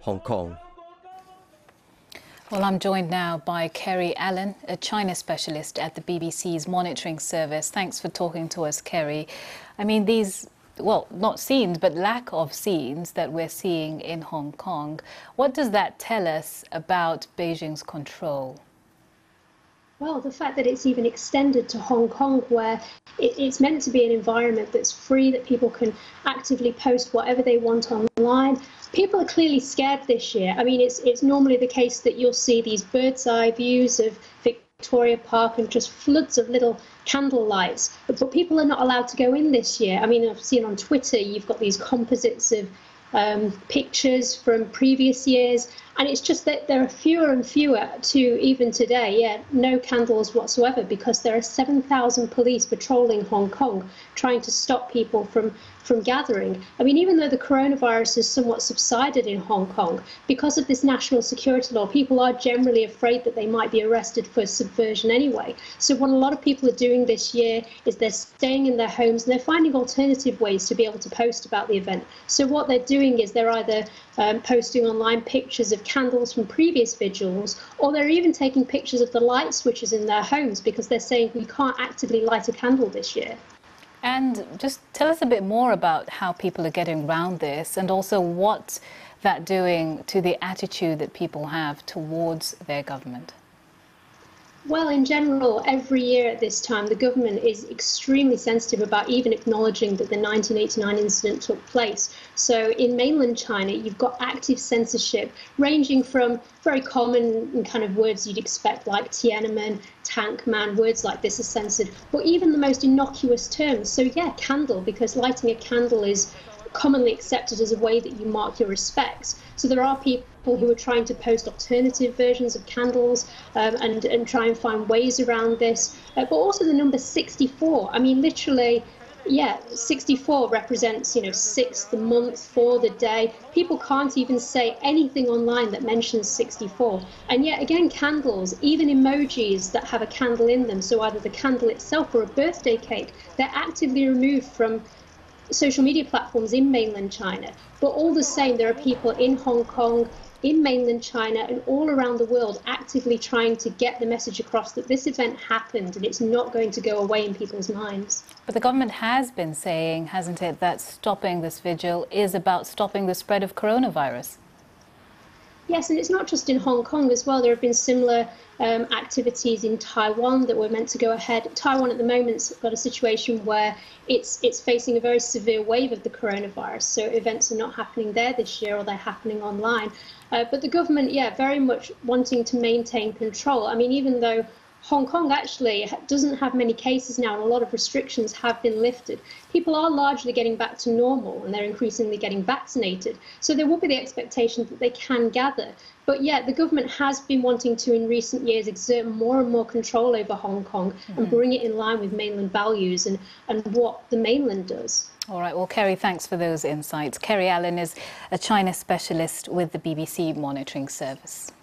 Hong Kong. Well, I'm joined now by Kerry Allen, a China specialist at the BBC's monitoring service. Thanks for talking to us, Kerry. I mean, these, well, not scenes, but lack of scenes that we're seeing in Hong Kong. What does that tell us about Beijing's control? Well, the fact that it's even extended to Hong Kong, where it's meant to be an environment that's free, that people can actively post whatever they want online. People are clearly scared this year. I mean, it's normally the case that you'll see these bird's eye views of Victoria Park and just floods of little candle lights. But people are not allowed to go in this year. I mean, I've seen on Twitter, you've got these composites of pictures from previous years, and it's just that there are fewer and fewer to even today. Yeah, no candles whatsoever, because there are 7,000 police patrolling Hong Kong trying to stop people from gathering. I mean, even though the coronavirus has somewhat subsided in Hong Kong, because of this national security law, people are generally afraid that they might be arrested for subversion anyway. So what a lot of people are doing this year is they're staying in their homes and they're finding alternative ways to be able to post about the event. So what they're doing is they're either posting online pictures of candles from previous vigils, or they're even taking pictures of the light switches in their homes, because they're saying we can't actively light a candle this year. And just tell us a bit more about how people are getting around this, and also what's that doing to the attitude that people have towards their government. Well, in general, every year at this time, the government is extremely sensitive about even acknowledging that the 1989 incident took place. So in mainland China, you've got active censorship ranging from very common kind of words you'd expect, like Tiananmen, tank man, words like this are censored, or even the most innocuous terms. So yeah, candle, because lighting a candle is commonly accepted as a way that you mark your respects. So there are people who are trying to post alternative versions of candles and try and find ways around this. But also the number 64. I mean, literally, yeah, 64 represents, 6, the month, 4, the day. People can't even say anything online that mentions 64. And yet again, candles, even emojis that have a candle in them, so either the candle itself or a birthday cake, they're actively removed from social media platforms in mainland China. But all the same, there are people in Hong Kong, in mainland China, and all around the world actively trying to get the message across that this event happened and it's not going to go away in people's minds. But the government has been saying, hasn't it, that stopping this vigil is about stopping the spread of coronavirus? Yes, and it's not just in Hong Kong as well. There have been similar activities in Taiwan that were meant to go ahead. Taiwan at the moment's got a situation where it's facing a very severe wave of the coronavirus. So events are not happening there this year, or they're happening online. But the government, yeah, very much wanting to maintain control. I mean, even though Hong Kong actually doesn't have many cases now, and a lot of restrictions have been lifted, people are largely getting back to normal, and they're increasingly getting vaccinated. So there will be the expectation that they can gather. But yet the government has been wanting to, in recent years, exert more and more control over Hong Kong and bring it in line with mainland values and what the mainland does. All right, well, Kerry, thanks for those insights. Kerry Allen is a China specialist with the BBC monitoring service.